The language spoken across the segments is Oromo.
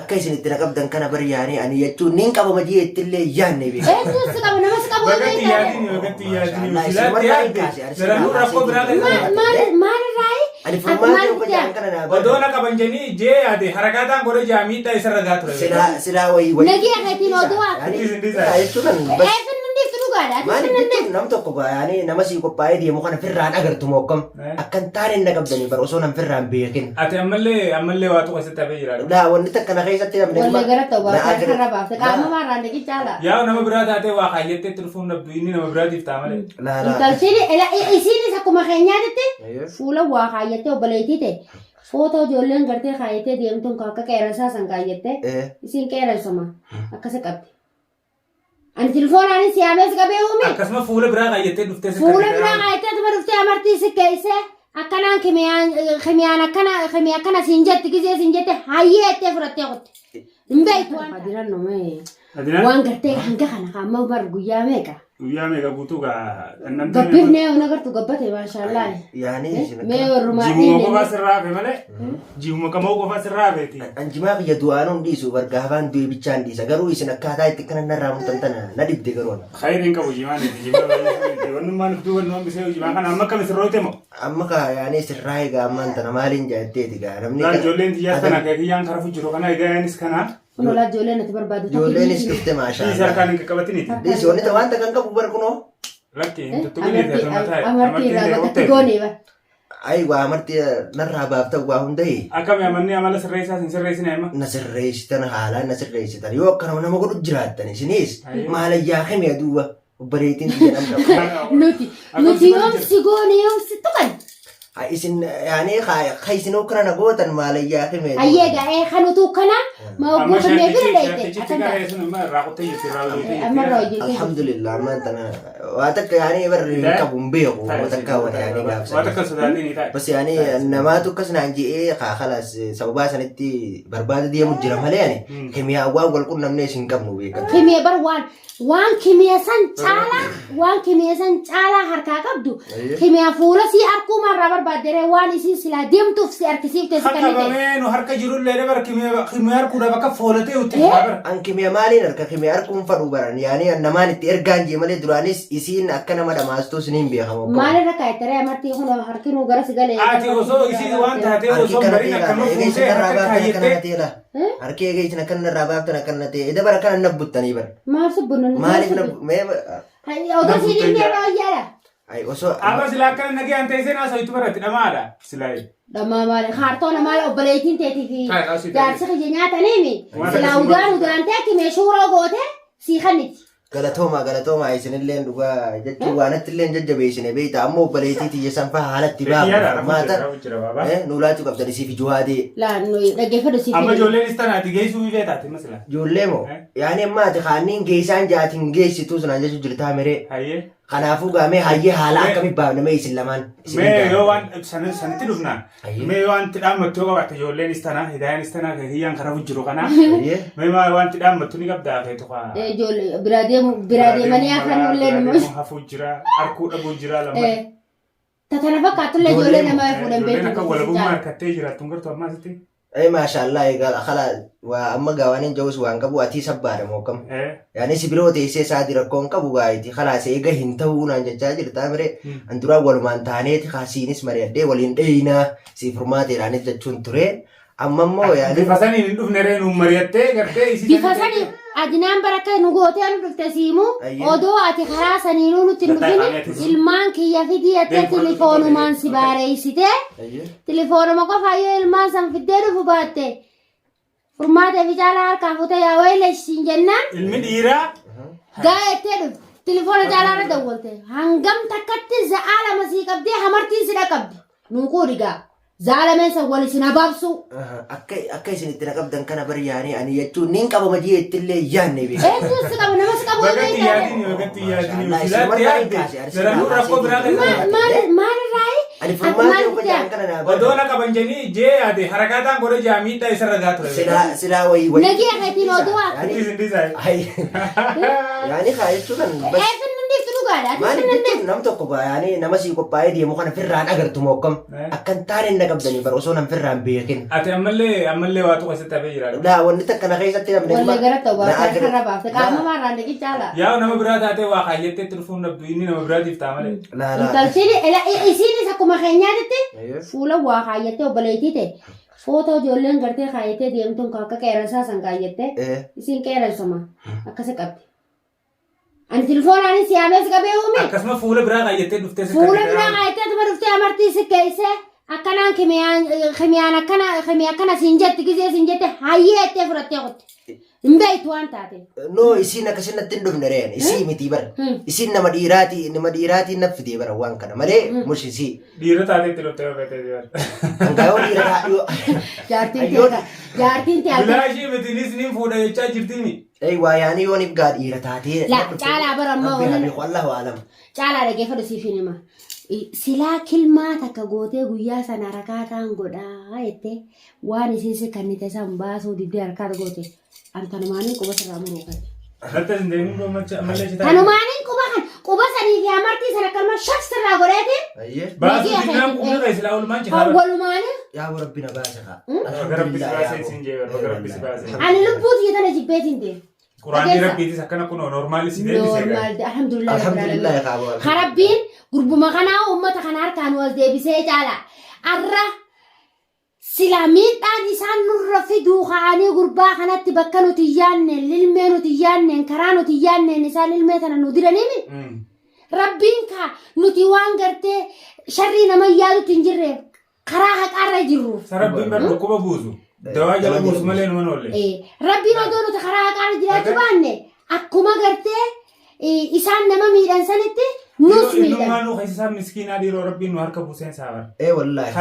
أكيد نتنا قبضن كنا برياني أنا يجون نينك أبو مجيء تلي ياني بيه. إيه تسكب نما سكب بقتي ياديني وسيلات يادي لأنه رفض براغ ما الرأي أنا فرماني وكجان كنا ودونا كبنجني جي يادي حركاتان كوري جامي تا يسر رغات سلا وي نجي أخذين أدوات ما نبتون نم تقبل يعني نمسي قبائي دي مكان فران أجر تموكم أكن تارين نقبضني برأسونا فران بيكين أتى أملي واتو قصة تبيجرا لا ونتك أنا خيسة تيا من ولا قرأت وقت خرابة فكان ما راني كي جالا يا نما براد أتى واقعية تلفون نبديني نما براد يفتعمله لا تلسيني لا إيسيني سكو ما خينياتي فولا واقعية وبلايتي فوتو جولين قرتي خايتي ديمتون كاكا كيرسا سانكايتي إيسين كيرسما أكسكت أنا تلفون أنا سيامس كبيومي أكسما فولا براغ أيتة دفتة فولا براغ أيتة تبرفتي أمرتي سكيسة أكنا خميان كنا سنجت كذي سنجت هايته فرتي قط مبيت وان هذينا نومي وان قرتي هنكا خنا خامة برجويا ميكا ويا ميكا بوتوكا قبيبني ونقرت قبته ما شاء الله يعني مي والرمادي جيمو كفاس الرابع ماله جيمو كمو كفاس الرابع تي أنجما في جدوانهم ديسو برجعان دوي بيجان ديسا قالوا يسنا كهذا يتكلم نرام تنتنا نديب دكرون خير إنك وجيمان جيمان ونما نبدو ونما بيسوي جيمان كان أما كم سروته مو أما كا يعني سرّاي كمان تنا مالين جاتي تيجا رمني لا جولين تيجاتنا كيان خرافو جرو كنا إجانيس كنا ولا جولين تبربادو جولين إسكت ما شاء الله إذا كان إنك كبتني ديسو أنت وانت كان كبر كنو لكن أنت تقولي ده أمرتي رابطة تقولي بقى أيوة أمرتي نرى بابته وهم ده أكمل أمني أملا سرّيسا سنسرّيس نعمة نسر رئيس تنا حالا نسر رئيس تنا يو كانوا نما قلوا جرات تاني سنيس ما هلا ياخي ميدوا وبريتين نوتي يوم سيقوني يوم ستقن إسن يعني خايسنو كنا نقوتن ما هلا ياخي ميدوا أيها إيه خانو توكنا ما هو بوخ ميبير الحمد لله ما أنتنا واتك يعني بري كابون بيو واتكاون يعني بس يعني إنما تكسنا عندي إيه خلاص سببا سنتي برباد دي مجرم هلا يعني كيمياء أول قل كنا منيشين كم نبي كيمياء بروان وان كيمياء سن تعالى حركة كبدو كيمياء فورسي أركو مرة بربادره وان إسي سلا ديم تفسي أركسيف تسكني كمان وحركة جرول ليلة بر كيمياء أركو ده بكا فولته وتخبر أن كيمياء مالين أركا كيمياء أركو فروبران يعني إنما نتيرجان جمالي درانيس إسين أكنا ما دماستو سنين بيها ما لنا كايتري أمرتي هنا حركين وجرس قال آتي وصو إسي وان تهتي وصو برينا كم فوسه أركا أركي جيش نكنا رابط نكنا تي إذا بركنا نبض تاني بر ما سبنا مالك نب ما هاي أودا سيدين بيا يلا أي وصو أبغى سلاكنا نجي أنت إزاي ناس هيتو برات نمارا سلاي لما مال خارطون مال أبليتين تيتي في جالس خجنات أنيمي سلاودان تاكي مشهورة وقوته سيخنتي قالتهم عايزين اللين دوغا جتو وانت اللين ججبيسني بيت عمو بليتي تيجسن فحالة تباع ما تر نولاتو قبل في جوادي لا نجي فدسي أما جولين استنا تيجي سوي فيتاتي مثلا جوليمو يعني ما تخانين جيسان جاتين جيس توسنا جسو جرتا مري هاي خنافو قامي هاي حالا كمي بابنا ما يسلمان ما يوان سنتي دفنا ما يوان تدام متوقع وقت جولين استنا هدايان استنا كهي أنخرافو جرو كنا ما يوان تدام متوني قبل ده تقع جول برادي ماني أخلو لين مش هفو جرا أركو أبو جرا لما تتنفق كاتل جولين ما يفودن بيت جولين كولا بوما كتير جرا تونغر تو ما ستي أي ما شاء الله قال خلاص وأما قوانين جوز وانكبو أتي سبارة موكم يعني سبلو تيسي سادر كون كبو قايتي خلاص إيجا هنتو نانجاجر تامري أندرا ولمان تانيت خاسينس مريدي ولين دينا سيفرماتي راني تجون تري أما مو يعني بفاساني ندوف نرين ومريتة قرتي بفاساني أدنان بركة نقوتي أنا بفتسيمو أدو أتي خلاص أنينو نتنبهني المان كي يفيدي أتي تليفونو مان سبارة سيته تليفونو مقف أيو المان سنفديرو فباتي فرماتي في جالار كافوتا يا ويلش سنجنان المديرة قاعد تلف تليفون جالار دولته هنقم تكت زعالة مسيك أبدي همرتين سنك أبدي نقولي قا زعلة من سوالي سنبابسو أكيد سنتنا قبضن كنا برياني أنا يجون نينك أبو مجيء تلي ياني بيه إيه تسكب نما سكبوا بقتي ياديني وسيلات يادي لأنه رفض براغ ما الرأي أنا فرماني وكجان كنا ودونا كبنجني جي يادي حركاتان كوري جامي تا يسر رغات سلا وي نجي أخذين أدوات يعني خايف شو كان بس إيه فين نديك Dhugaadha. Maaliif nam tokko yaani nama sii qophaa'ee deemu kana firraan agartu mokkam akkan taane na qabdanii bara osoo nam firraan beekin. Ati ammallee waa tokko sitti hafee jira. Daa wanti takka na keessatti namni Wallee gara ta'u waa karra baafte qaama maarraan deeqii caala. Yaa nama biraa taatee waa kaayyattee dhufuun dhabdu inni nama biraatiif ta'a malee. Intaltiin isiinis akkuma keenyaatitti fuula waa kaayyattee obboleettii ta'e. Footoo ijoolleen gartee kaayattee deemtuun akka qeeransaa san kaayattee isiin qeeransuma akkasi qabdi. Ani telefoonaanis yaamees qabee uume. Akkasuma fuula biraa kaayattee dhuftee fuula biraa kaayattee tuma dhuftee amartii si keesse akkanaan kimiyaan akkana siin jetti gisee siin jette hayyeettee fudhattee qotte. Hin beektu waan taate. No isiin akkasitti hin dhufne reen isii miti bara. Isiin nama dhiiraatii na fidee bara waan kana malee mushi isii. Dhiira taatee itti dhuftee hojjetee jira. Hangaayoo dhiira jaartiin ta'e. Bilaashii mitiinis ni fuudha jechaa jirtimi. Waa yaani yooniif gaa dhiira taatee. Caalaa bara ammaa waliin. Wallahu alam. Caalaa dhageeffatu siif hin hima. Silaa kilmaa takka gootee guyyaa sana rakaataan godhaa jettee waan isiin kannite san baasuu diddee harkaata goote. Antanumaaniin quba sirraa muruu kan. Tanumaaniin quba sanii fi amartii sana kalma shaf sirraa godheeti. Baasuu dinnaan qubni qeessilaa walumaan cinaara. Walumaanii. Yaa warabbi na baasa Rabbi si baasee siin jee Rabbi si baasee. Ani lubbuuti jedhana jibbeetiin deemu. Quraanni Rabbiitis akkana kun normaali si deebisee. Normaali alhamdulillah. Alhamdulillah qabu. Harabbiin gurbuma kanaa uummata kana harkaan wal deebisee caala. Arra Silamiidhaan isaan nurra fiduu ka'anii gurbaa kanatti bakka nuti yaanne lilmee nuti yaanne karaa nuti yaanne isaan lilmee tana nu diranimi. Rabbiin ka nuti waan gartee sharrii nama yaadutti hin jirreef karaa haqaarra jirru. Rabbiin bar dhukkuba buusu. Dawaa jala buusu malee numa noolle. Rabbiin odoo nuti karaa haqaarra jiraachuu baanne akkuma gartee isaan nama miidhan sanitti nus miidhan. Ilmaanuu keessa miskiinaa dhiiroo Rabbiin nu harka buuseen saawar. Wallahi.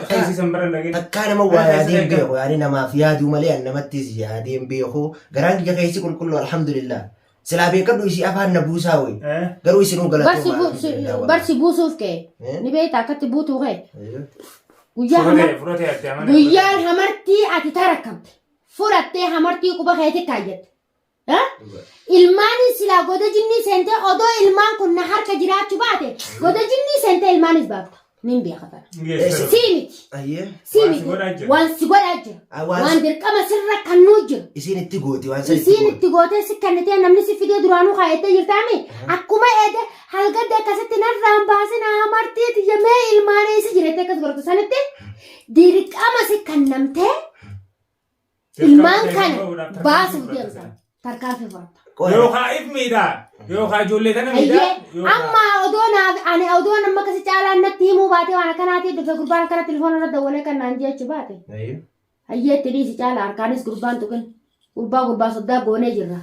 Keessa san baran dhageen. Takkaa nama waa yaadeen beeku yaani namaaf yaaduu malee namattis yaadeen beeku garaan kiyya keessi qulqullu alhamdulillah. Silaa beekadhu isii afaan na buusaa wayi. Garuu isinuu galatoo. Barsi buusuuf kee. Ni beektaa akkatti buutuu kee. Fudhatee guyyaan hamartii ati tarakkamte. Fudhattee hamartii quba keetti kaayyette. Ilmaanis silaa goda jinnii seentee odoo ilmaan kun na harka jiraachuu baate goda jinnii seentee ilmaanis baafta. Nin beekata. Siimiti. Siimiti. Waan si godhaa jira. Waan dirqama sirra kannuu jira. Isiin itti gooti waan isiin itti gootee si kannitee namni si fidee duraanuu kaayattee jirtaami. Akkuma eede halgadde akkasitti narraan baasina hamartiiti yemmee ilmaanii si jirettee akkas godhatu sanitti dirqama si kannamtee ilmaan kana baasuuf deemsa. Tarkaanfii fudhata. Yookaan ifmiidha. Yookaan ijoollee kana miidhaa. Amma odoon amma kasi caalaan natti himuu baatee waan akkanaatiif dhufe gurbaan akkana telefoona irra dawwalee kan naan jechuu baate. Hayyeetti dhiisi caala harkaanis gurbaan tuqin. Gurbaa soddaa goonee jirra.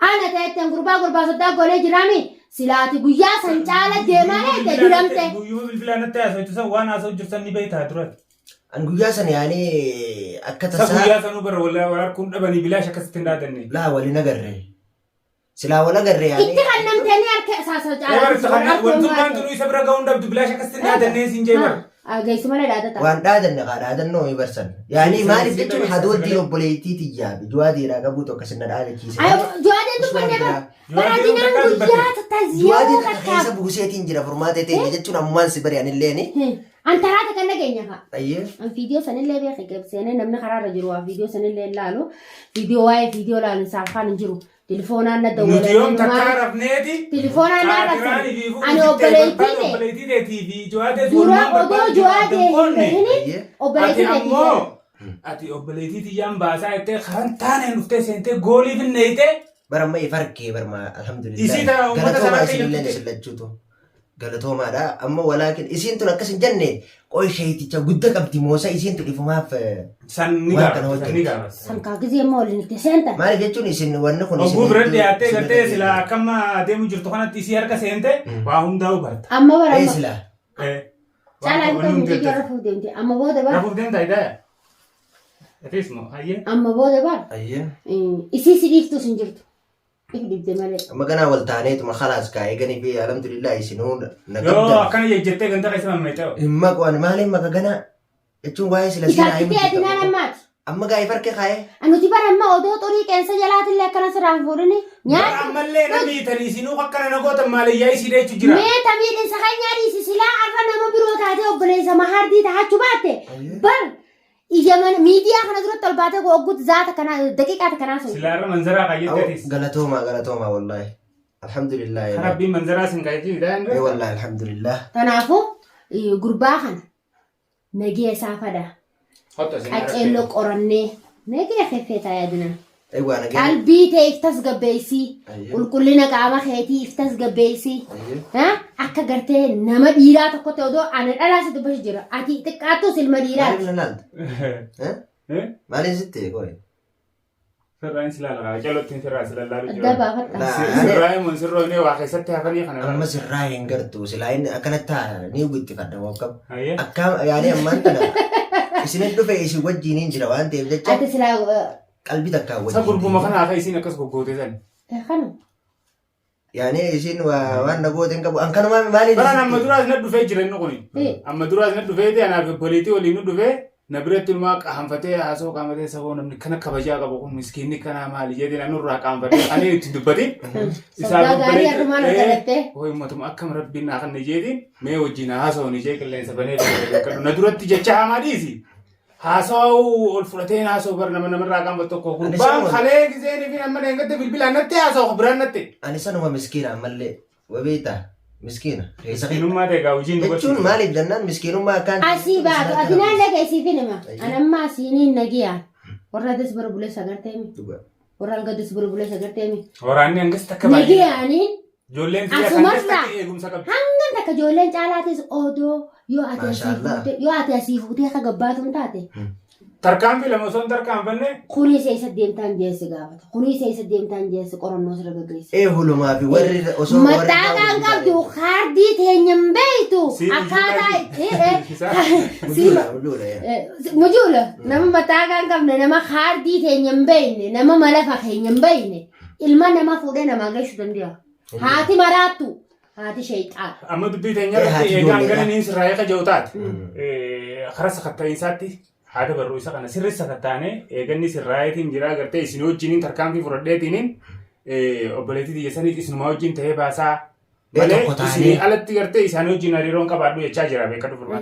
Ana ta'etteen gurbaa soddaa goonee jiraami. Silaati guyyaa san caala deemaa eette diramte. Guyyuma bilbilaan natti haasawwitu san waan haasawwu jirtan ni beektaa duratti. An guyyaa sana yaani akka tasaa. Guyyaa sanuu bara walaa kun dhabanii bilaash akkasitti hin dhaadanne. Laa waliin agarree. Silaa wal agarree yaani. Itti kan namtanii harka saasoo caalaa. Wantummaan tunu isa bira ga'uun dhabdu bilaash akkasitti hin dhaadannee siin jee bara. Geessu malee dhaadata. Waan dhaadanne kaa dhaadannoo mi barsan. Yaani maaliif jechuun hadooddiin obboleettiitii yaabi. Juwaadeedhaa qabuutu akkasina dhaadachiise. Juwaadeen dubbannee bara. Baraadinaan guyyaa tattaaziyoo Juwaadeen akka keessa buuseetiin jira furmaatee ta'e jechuun ammumaan si bari anilleeni. Antaraata kan nageenya ka. Ayyee. An viidiyoo sanillee beekee qabseenee namni karaarra jiru waa viidiyoo sanillee ilaalu. Viidiyoo waa'ee viidiyoo ilaalu saafaan hin jiru. Telefoonaan na dawwalee. Nuti yoom takkaa rafneeti. Telefoonaan na rafne. Ani obboleettiite. Dura odoo juwaadee hin bahini obboleettiite. Ati obboleettiiti yaan baasaa jettee kan taaneen dhuftee seentee gooliif hin neeyite. Baramma ifarkee barma alhamdulillah. Isii tana uummata sanaa ta'e. Galatoomaadha amma walaakin isiin tun akkas hin jenne qoy sheeticha guddaa qabdi moosa isiin tun ifumaaf san ni gaafata. San kaagizee immoo waliin itti seenta. Maaliif jechuun isin wanni kun isin. Ogguu bira dhiyaattee gartee sila akkama adeemu jirtu kanatti isii harka seente waa hundaa hubarta. Amma bara. Sila. Caalaa akka hundee rafuuf deemte amma booda bara. Rafuuf deemta ida'e. Eteesmoo hayyee. Amma booda bara. Hayyee. Isii si dhiiftus hin jirtu. Amma ganaa wal taaneetuma khalaas kaa'ee ganii fi alhamdulillah isinuu nagabda. Yoo akkana jettee ganda keessa mammeetee. Himma qo'an maaliif maka ganaa jechuun waa'ee sila siinaa himu. Isaatti ta'e dinaan ammaati. Amma gaa'ee farqee kaa'ee. Nuti bara amma odoo xurii qeensa jalaatillee akkana sirraan fuudhani. Nyaata. Ammallee namni tanii sinuu akkana nagoota maaliyyaa isii dheechu jira. Mee tamiidhinsa kan nyaadhiisi silaa arra nama biroo taatee obboleessa mahardii taachuu baatte. Bar ijaaman miidiyaa kana duratti ol baatee ogguutti zaata kana daqiiqaata kanaa sun. Silaa irra manzaraa qayyatteetis. Galatoomaa wallaahi. Alhamdulillah. Kan abbiin manzaraa sin qayyattii daandii. Wallaahi alhamdulillah. Kanaafuu gurbaa kana nagee isaa fada. Qaceelloo qorannee nagee feffeetaa yaadina. Qalbii ta'e iftas gabbeessii qulqullina qaama keetii iftas gabbeessii akka gartee nama dhiiraa tokko ta'e odoo ana dhalaa si dubbatu jira ati xiqqaattus ilma dhiiraati. Maaliin sitti qoy? Sirraan silaalaa jalottiin sirraa silaalaa Adda baafadha. Sirraa mun sirroo inni waa keessatti hafanii kana. Amma sirraa hin gartuu silaa inni akkanatti ni guutti fadda mokkam. Akka yaadee ammaan kana isin dhufe isin wajjin hin jira waan ta'eef jecha. Ati silaa qalbii takkaa wajjin. Sa gurbuma kana akka isin akkas goggootee san. Kana. Yaani isin waan nagooteen qabu an kanuma maaliif. Baraan amma duraas na dhufee jira inni kuni. Amma duraas na dhufee ta'e anaaf poliitii waliin nu dhufee. Nabiratti ilmaa qaanfatee haasoo qaamatee saboo namni kana kabajaa qabu kun miskiinni kana maali jedhee nanurraa qaanfatee ani itti dubbatin. Isaa dubbalee hooyi mootummaa akkam rabbiin naa kan jeetiin mee wajjin haasoo ni jee qilleensa banee na duratti jecha hamaa dhiisi. Haasoo ol fudhatee haasoo bar namarraa qaanfatu tokko gurbaan kalee giseen fi amma dheengatti bilbilaan natti haasoo biraan natti. Ani sanuma miskiina ammallee wabeetaa. Miskiina. Miskiinummaa ta'e wajjin dubbatu. Jechuun maaliif jennaan miskiinummaa akkaan. Asii baatu atinaan dhageessii fi nama. Anammaa asiiniin nagiyaan. Warra adas bara bulee sagarteemi. Warra algadas bara bulee sagarteemi. Waraanni hangas takka baay'ee. Nagiyaaniin. Ijoolleen biyya kanatti takka eegumsa qabdi. Hangan takka ijoolleen caalaatis odoo yoo ati asii fuutee akka gabbaatuun taate. Tarkaanfii lama osoo hin tarkaanfanne. Kunii isa deemtaan jeessi gaafata. Kunii isa deemtaan jeessi qorannoo sirra gaggeessa. Hulumaa fi warri osoo warri. Maxxaqaan qabdu kaardii teenyaan beektu. Akkaataa. Mujuula. Nama maxxaqaan qabne nama kaardii teenyaan beekne nama malafa keenyaan beekne ilma nama fuudhee namaa geessu danda'a. Haati maraattu. Haati sheexaa. Amma dubbii teenyarratti eegaan galaniin sirraa eega jawtaati. Karaa sakatta'iinsaatti. Haada barruu isa kana sirri sakattaanee eeganni sirraayetiin jira agartee isin wajjiniin tarkaanfii fudhadheetiniin obboleettii xiyyeessaniif isinumaa wajjin ta'ee baasaa malee isin alatti gartee isaanii wajjin hariiroon qabaadhu jechaa jira beeka dhufu.